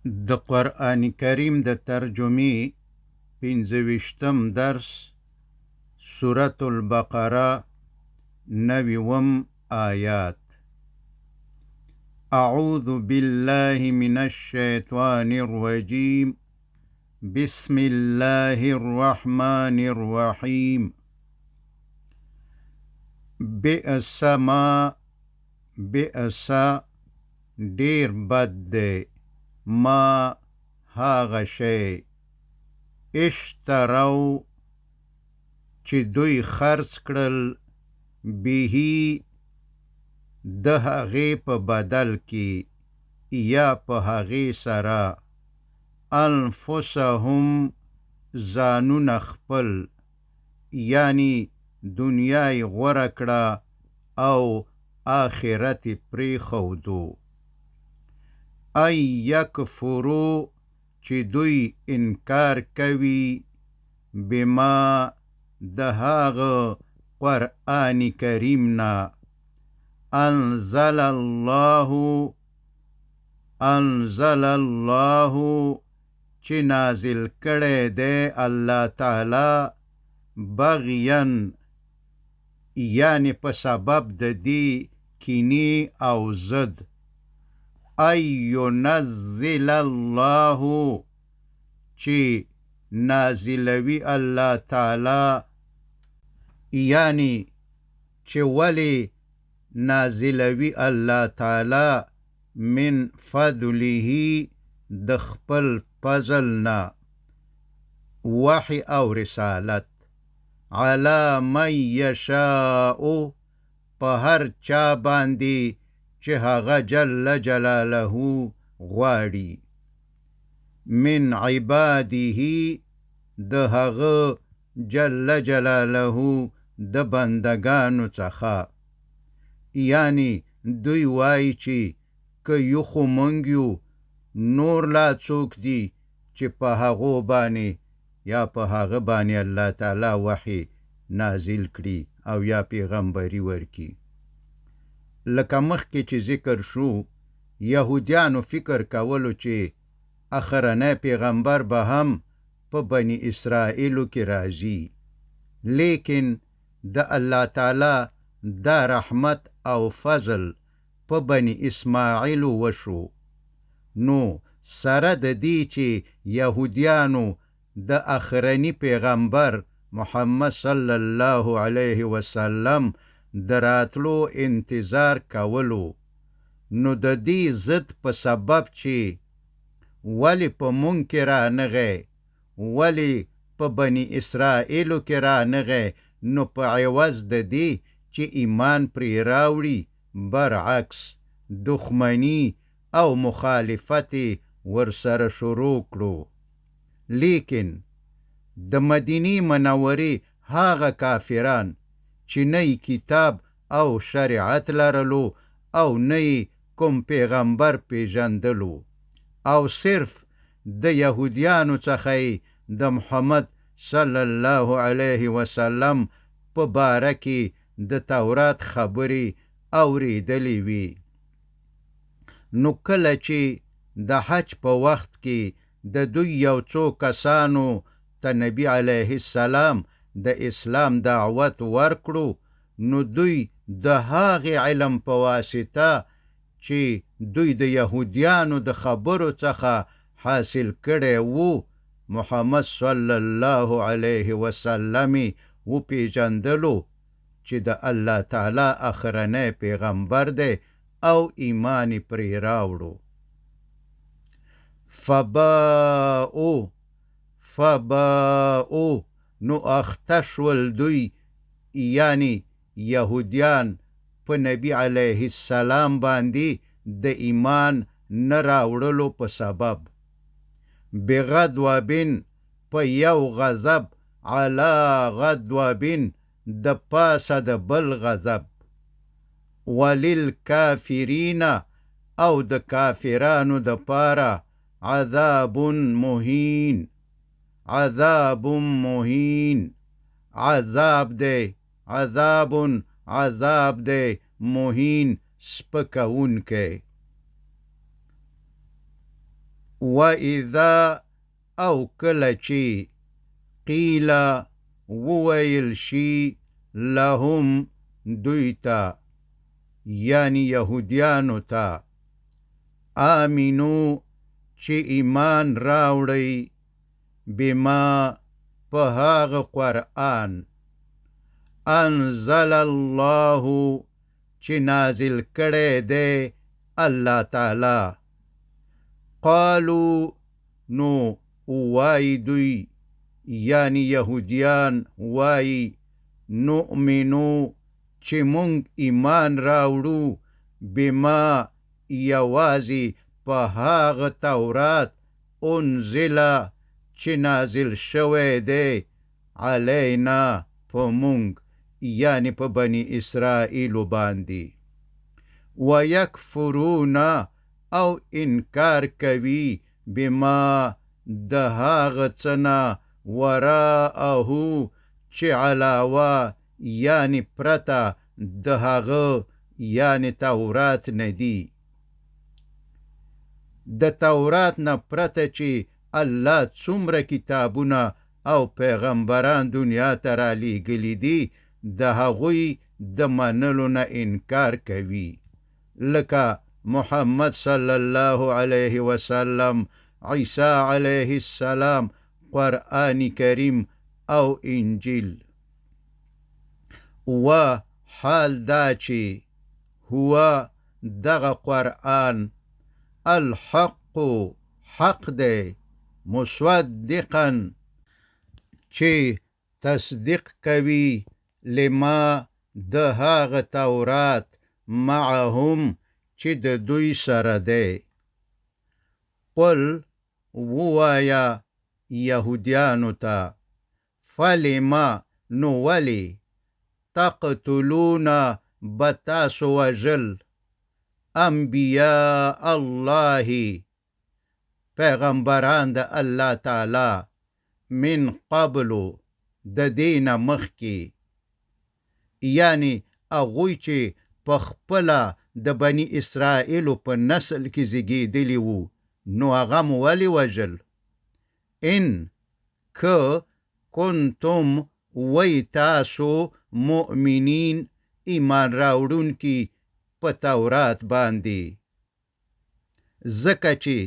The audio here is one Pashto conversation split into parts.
د قرآن کریم د ترجمې 15 درس سورة البقره 9 آیات. اعوذ بالله من الشیطان الرجیم بسم الله الرحمن الرحیم. بئس ما بئس ډیر بد دی ما هاغه شی اشتروا چې دوی خرڅ کړل بیهی د هغې په بدل کې یا په هغې سره انفسهم ځانونه خپل، یعنی دنیا یې غوره کړه او آخرت یې پرېښودو. ای یکفرو چې دوی انکار کوي بما د هغه قرآن کریم نه انزل الله چې نازل کړی دی الله تعالی بغین، یعنی په سبب د دې کینې او ضد. ای ینزل الله چې نازلوي الله تعالی، یعنی چې ولی نازلوي الله تعالی من فضله د خپل فضل نه وحی او رسالت علی من یشاء په هر چا باندې چې هغه جل جلاله غواړي، من عباده د هغه جل جلاله د بندگانو څخه. یعنی دوی وایي چې که یو خو مونږ یو، نور لا څوک دي چې په هغو باندې یا په هغه باندې الله تعالی وحی نازل کړي او یا پیغمبري ورکړي. لکه مخکې چې ذکر شو، یهودیانو فکر کولو چې اخرنی پیغمبر به هم په بني اسرائیلو کې راځي، لیکن د الله تعالی دا رحمت او فضل په بني اسماعیل وشو. نو سره د دې چې یهودیانو د اخرنی پیغمبر محمد صلی الله علیه وسلم دراتلو انتظار کولو، نو د دې ضد په سبب چې ولی په مونږ کې رانغی، ولی په بني اسرائیلو کې رانغی، نو په عوض د دې چې ایمان پرې راوړي برعکس دښمنی او مخالفت ورسره شروع کړو. لیکن د مدینې منورې هغه کافران چې نه کتاب او شریعت لرلو او نه کوم پیغمبر پیژندلو، او صرف د یهودیانو څخه د محمد صلی الله علیه وسلم په باره کې د تورات خبرې اوریدلې وي. نو کله چې د حج په وخت کې د دوی یو څو کسانو ته نبی علیه السلام د اسلام دعوت ورکړو، نو دوی د هغې علم په واسطه چې دوی د یهودیانو د خبرو څخه حاصل کړی وو، محمد صلی الله علیه وسلم وپیژندلو چې د الله تعالی اخرنی پیغمبر دی او ایمان پرې راوړو. فباؤ نو اخته شول دوی، یعنی یهودیان، په نبی علیه السلام باندې د ایمان نه راوړلو په سبب، بغضبن په یو غضب، علی غضبن د پاسه د بل غضب، وللکافرین او د کافرانو د پاره عذاب مهین، عذاب مهین، عذاب دی، عذاب دی مهین سپکونکی. و اذا او کله چې قیل وویل شي لهم دوی ته یعنی یهودیانو ته آمینو چې ایمان راوړئ بما په هغه قرآن انزل الله چې نازل کړی دی الله تعالی قالو نو وای دوی یعنی یهودیان وای نؤمنو چې مونږ ایمان راوړو بما یوازې په هغه تورات انزله چې نازل شوی دی علینا په مونږ یعنی په بني اسرائیلو باندې ویکفرون او انکار کوي بما د هغه څه نه وراءه چې علاوه یعنی پرته د هغه یعنی تورات نه دی د تورات نه پرته چې الله څومره کتابونه او پیغمبران دنیا ته رالیږلي دي د هغوی د منلو نه انکار کوي لکه محمد صلی الله علیه وسلم عیسی علیه السلام قرآن کریم او انجیل و حال دا چې هو دغه قرآن الحق حق دی مصدقا چې تصدیق کوي لما د هغه تورات معهم چې د دوی سره دی قل ووایا یهودیانو ته فلما نو ولی تقتلون بتاسو وجل انبیاء الله پیغمبران د الله تعالی من قبلو د دین مخکی یعنی اغوی چې په خپله د بني اسرائیلو په نسل کې زیږېدلي وو نو هغه مو ولې وژل ان که کنتم وی تاسو مؤمنین ایمان راوړونکي په تورات باندې ځکه چې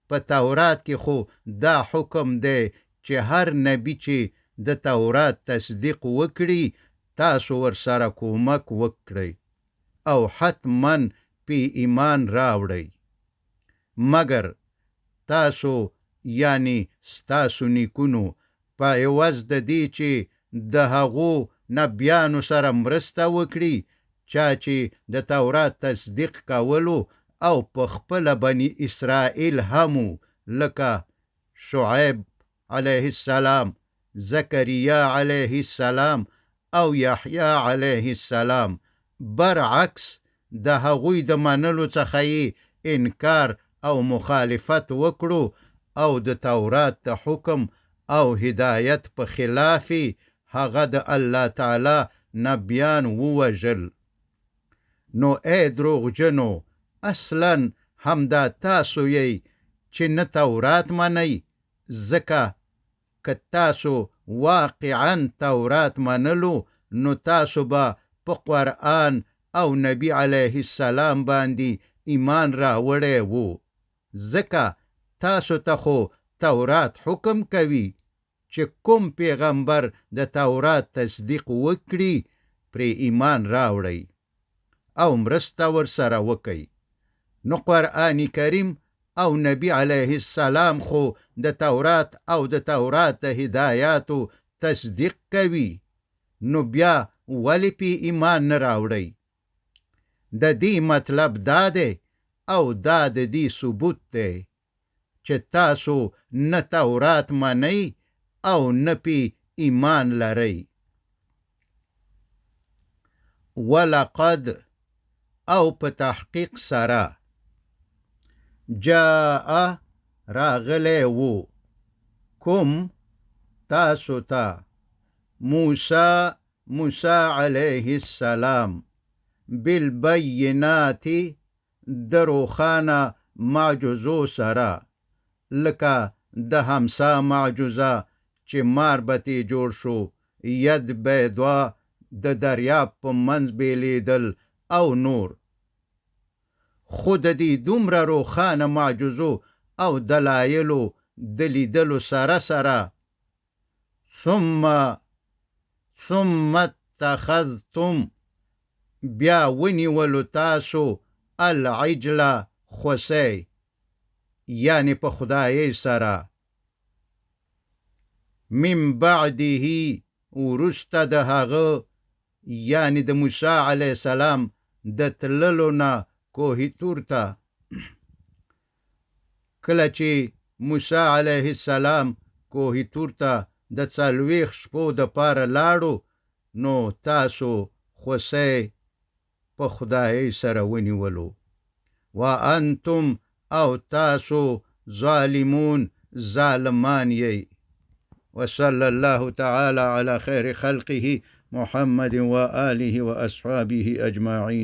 په تورات کې خو دا حکم دی چې هر نبی چې د تورات تصدیق وکړي تاسو ورسره کومک وکړئ او حتما پی ایمان راوړئ مگر تاسو یعنی ستاسو نیکونو په عوض د دې چې د هغو نبیانو سره مرسته وکړي چا چې د تورات تصدیق کولو او په خپله بني اسرائیل همو لکه شعیب علیه السلام زکریا علیه السلام او یحیی علیه السلام برعکس د هغوی د منلو څخه یې انکار او مخالفت وکړو او د تورات د حکم او هدایت په خلاف هغه د الله تعالی نبیان ووژل نو ای دروغجنو اصلا همدا تاسو یې چې نه تورات منئ ځکه که تاسو واقعا تورات منلو نو تاسو به په قرآن او نبی علیه السلام باندې ایمان راوړی وو ځکه تاسو ته خو تورات حکم کوي چې کوم پیغمبر د تورات تصدیق وکړي پرې ایمان راوړئ او مرسته ورسره وکئ نو قرآن کریم او نبی علیه السلام خو د تورات او د تورات د هدایاتو تصدیق کوي نو بیا ولی پی ایمان نه راوړئ د دې مطلب دا دی او دا د دې ثبوت دی چې تاسو نه تورات منئ او نه پی ایمان لرئ ولقد او په تحقیق سره جاء راغلی وو کوم تاسو ته موسی علیه السلام بالبینات د روښانه معجزو سره لکه د همسا معجزه چې مار به تې جوړ شو، ید به دوه د دریاب په منځ بیلیدل او نور. خو د دې دومره روښانه معجزو او دلایلو د لیدلو سره سره ثم اتخذتم بیا ونیولو تاسو العجل خوسی، یعنی په خدایۍ سره، من بعده وروسته د هغه، یعنی د موسی علیه السلام د تللو نه کوه تور ته. کله چې موسی علیه السلام کوه تور ته د 40 شپو دپاره لاړو، نو تاسو خوسی په خدایۍ سره ونیولو. وانتم او تاسو ظالمون ظالمان یی. وصلى الله تعالى على خير خلقه محمد وآله وأصحابه أجمعين.